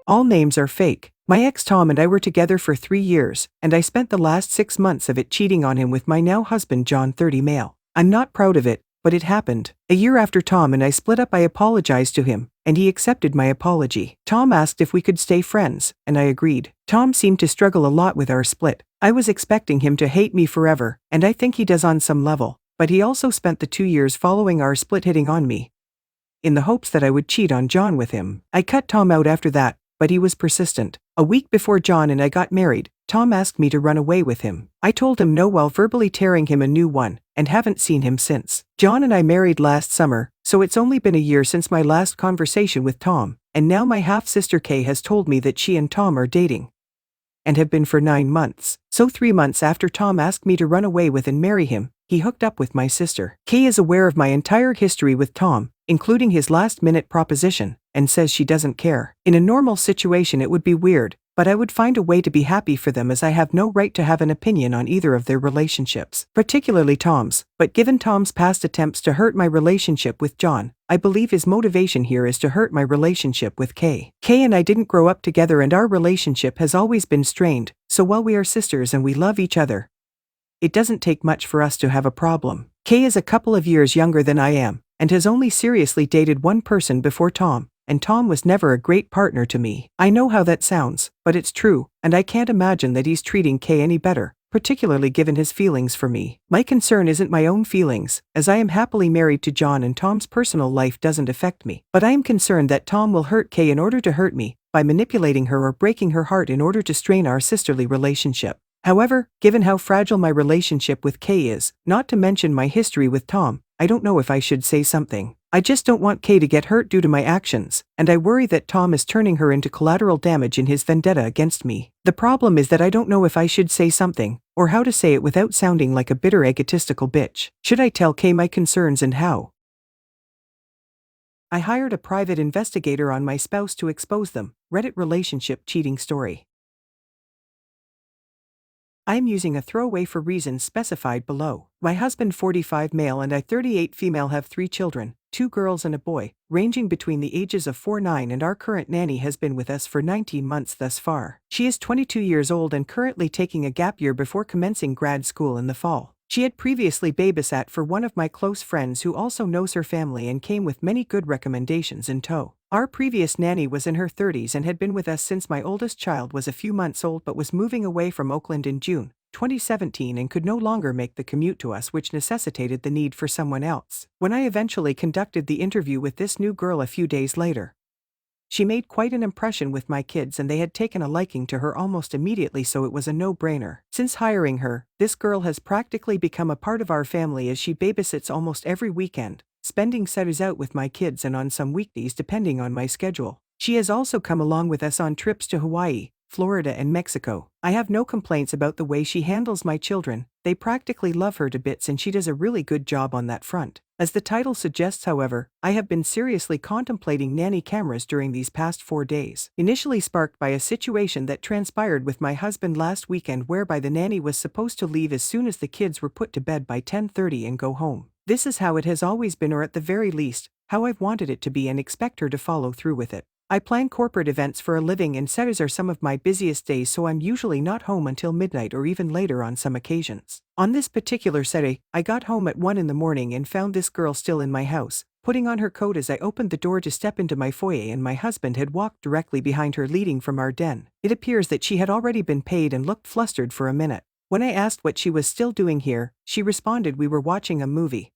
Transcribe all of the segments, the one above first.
All names are fake. My ex Tom and I were together for 3 years, and I spent the last 6 months of it cheating on him with my now husband John 30 male. I'm not proud of it, but it happened. A year after Tom and I split up, I apologized to him, and he accepted my apology. Tom asked if we could stay friends, and I agreed. Tom seemed to struggle a lot with our split. I was expecting him to hate me forever, and I think he does on some level, but he also spent the 2 years following our split hitting on me, in the hopes that I would cheat on John with him. I cut Tom out after that, but he was persistent. A week before John and I got married, Tom asked me to run away with him. I told him no while verbally tearing him a new one, and haven't seen him since. John and I married last summer, so it's only been a year since my last conversation with Tom, and now my half-sister Kay has told me that she and Tom are dating, and have been for 9 months. So 3 months after Tom asked me to run away with and marry him, he hooked up with my sister. Kay is aware of my entire history with Tom, including his last-minute proposition, and says she doesn't care. In a normal situation it would be weird, but I would find a way to be happy for them, as I have no right to have an opinion on either of their relationships, particularly Tom's. But given Tom's past attempts to hurt my relationship with John, I believe his motivation here is to hurt my relationship with Kay. Kay and I didn't grow up together, and our relationship has always been strained, so while we are sisters and we love each other, it doesn't take much for us to have a problem. Kay is a couple of years younger than I am, and has only seriously dated one person before Tom, and Tom was never a great partner to me. I know how that sounds, but it's true, and I can't imagine that he's treating Kay any better, particularly given his feelings for me. My concern isn't my own feelings, as I am happily married to John and Tom's personal life doesn't affect me, but I am concerned that Tom will hurt Kay in order to hurt me, by manipulating her or breaking her heart in order to strain our sisterly relationship. However, given how fragile my relationship with Kay is, not to mention my history with Tom, I don't know if I should say something. I just don't want Kay to get hurt due to my actions, and I worry that Tom is turning her into collateral damage in his vendetta against me. The problem is that I don't know if I should say something, or how to say it without sounding like a bitter egotistical bitch. Should I tell Kay my concerns, and how? I hired a private investigator on my spouse to expose them. Reddit relationship cheating story. I am using a throwaway for reasons specified below. My husband 45 male and I 38 female have 3 children, 2 girls and a boy, ranging between the ages of 4-9, and our current nanny has been with us for 19 months thus far. She is 22 years old and currently taking a gap year before commencing grad school in the fall. She had previously babysat for one of my close friends who also knows her family and came with many good recommendations in tow. Our previous nanny was in her 30s and had been with us since my oldest child was a few months old, but was moving away from Oakland in June 2017 and could no longer make the commute to us, which necessitated the need for someone else. When I eventually conducted the interview with this new girl a few days later, she made quite an impression with my kids, and they had taken a liking to her almost immediately, so it was a no-brainer. Since hiring her, this girl has practically become a part of our family, as she babysits almost every weekend, spending Saturdays out with my kids and on some weekdays depending on my schedule. She has also come along with us on trips to Hawaii, Florida and Mexico. I have no complaints about the way she handles my children. They practically love her to bits, and she does a really good job on that front. As the title suggests, however, I have been seriously contemplating nanny cameras during these past 4 days. Initially sparked by a situation that transpired with my husband last weekend, whereby the nanny was supposed to leave as soon as the kids were put to bed by 10:30 and go home. This is how it has always been, or at the very least, how I've wanted it to be, and expect her to follow through with it. I plan corporate events for a living, and Saturdays are some of my busiest days, so I'm usually not home until midnight or even later on some occasions. On this particular Saturday, I got home at 1 in the morning and found this girl still in my house, putting on her coat as I opened the door to step into my foyer, and my husband had walked directly behind her, leading from our den. It appears that she had already been paid and looked flustered for a minute. When I asked what she was still doing here, she responded, "We were watching a movie."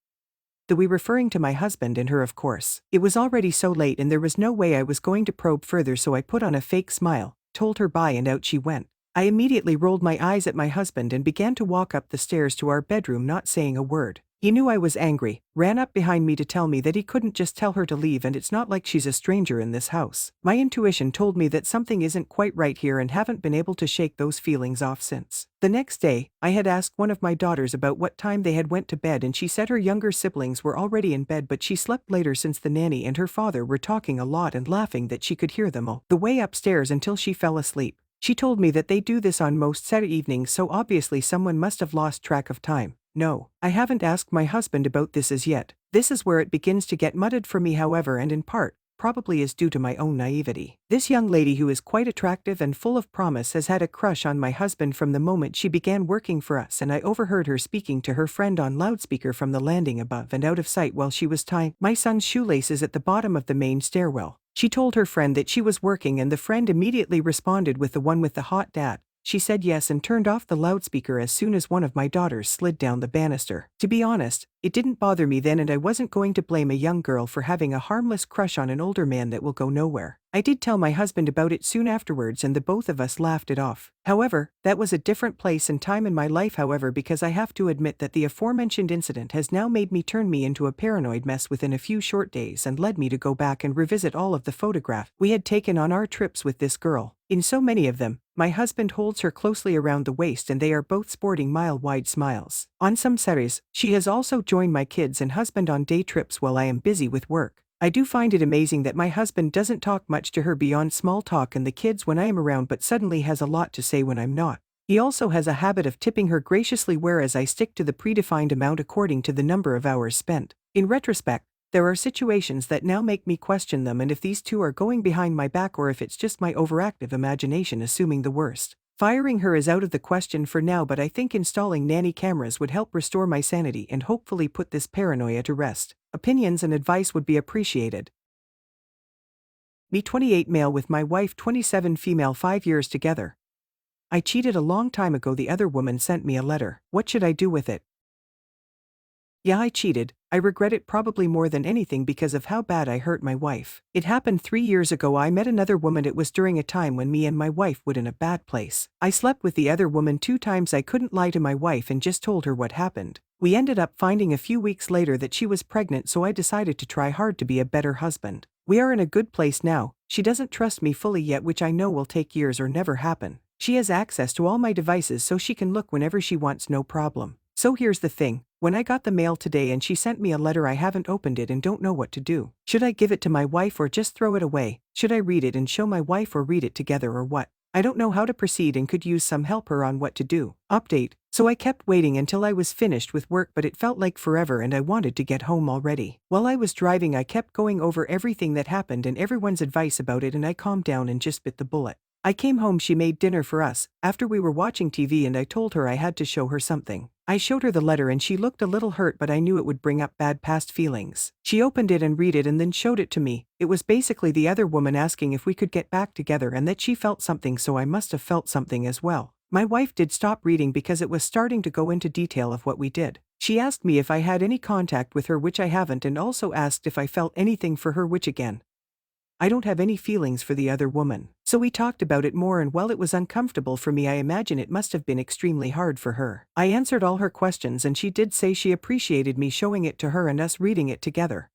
The we referring to my husband and her, of course. It was already so late and there was no way I was going to probe further, so I put on a fake smile, told her bye, and out she went. I immediately rolled my eyes at my husband and began to walk up the stairs to our bedroom, not saying a word. He knew I was angry, ran up behind me to tell me that he couldn't just tell her to leave, and it's not like she's a stranger in this house. My intuition told me that something isn't quite right here, and haven't been able to shake those feelings off since. The next day, I had asked one of my daughters about what time they had went to bed, and she said her younger siblings were already in bed, but she slept later since the nanny and her father were talking a lot and laughing that she could hear them all the way upstairs until she fell asleep. She told me that they do this on most Saturday evenings, so obviously someone must have lost track of time. No, I haven't asked my husband about this as yet. This is where it begins to get muddled for me, however, and in part, probably is due to my own naivety. This young lady, who is quite attractive and full of promise, has had a crush on my husband from the moment she began working for us, and I overheard her speaking to her friend on loudspeaker from the landing above and out of sight while she was tying my son's shoelaces at the bottom of the main stairwell. She told her friend that she was working, and the friend immediately responded with the one with the hot dad. She said yes and turned off the loudspeaker as soon as one of my daughters slid down the banister. To be honest, it didn't bother me then, and I wasn't going to blame a young girl for having a harmless crush on an older man that will go nowhere. I did tell my husband about it soon afterwards, and the both of us laughed it off. However, that was a different place and time in my life, because I have to admit that the aforementioned incident has now made me turn me into a paranoid mess within a few short days, and led me to go back and revisit all of the photographs we had taken on our trips with this girl. In so many of them, my husband holds her closely around the waist, and they are both sporting mile-wide smiles. On some series, she has also joined my kids and husband on day trips while I am busy with work. I do find it amazing that my husband doesn't talk much to her beyond small talk and the kids when I am around, but suddenly has a lot to say when I'm not. He also has a habit of tipping her graciously, whereas I stick to the predefined amount according to the number of hours spent. In retrospect, there are situations that now make me question them, and if these two are going behind my back or if it's just my overactive imagination assuming the worst. Firing her is out of the question for now, but I think installing nanny cameras would help restore my sanity and hopefully put this paranoia to rest. Opinions and advice would be appreciated. Me 28 male with my wife 27 female, 5 years together. I cheated a long time ago. The other woman sent me a letter. What should I do with it? Yeah, I cheated. I regret it probably more than anything because of how bad I hurt my wife. It happened 3 years ago. I met another woman. It was during a time when me and my wife were in a bad place. I slept with the other woman 2 times. I couldn't lie to my wife and just told her what happened. We ended up finding a few weeks later that she was pregnant, so I decided to try hard to be a better husband. We are in a good place now. She doesn't trust me fully yet, which I know will take years or never happen. She has access to all my devices so she can look whenever she wants, no problem. So here's the thing. When I got the mail today and she sent me a letter, I haven't opened it and don't know what to do. Should I give it to my wife or just throw it away? Should I read it and show my wife or read it together or what? I don't know how to proceed and could use some help her on what to do. Update. So I kept waiting until I was finished with work, but it felt like forever and I wanted to get home already. While I was driving, I kept going over everything that happened and everyone's advice about it, and I calmed down and just bit the bullet. I came home, she made dinner for us after we were watching TV, and I told her I had to show her something. I showed her the letter and she looked a little hurt, but I knew it would bring up bad past feelings. She opened it and read it and then showed it to me. It was basically the other woman asking if we could get back together and that she felt something, so I must have felt something as well. My wife did stop reading because it was starting to go into detail of what we did. She asked me if I had any contact with her, which I haven't, and also asked if I felt anything for her, which again, I don't have any feelings for the other woman. So we talked about it more, and while it was uncomfortable for me, I imagine it must have been extremely hard for her. I answered all her questions and she did say she appreciated me showing it to her and us reading it together.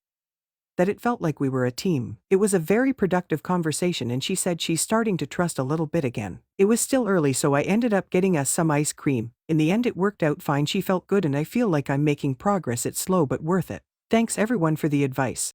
That it felt like we were a team. It was a very productive conversation, and she said she's starting to trust a little bit again. It was still early, so I ended up getting us some ice cream. In the end it worked out fine. She felt good and I feel like I'm making progress. It's slow but worth it. Thanks everyone for the advice.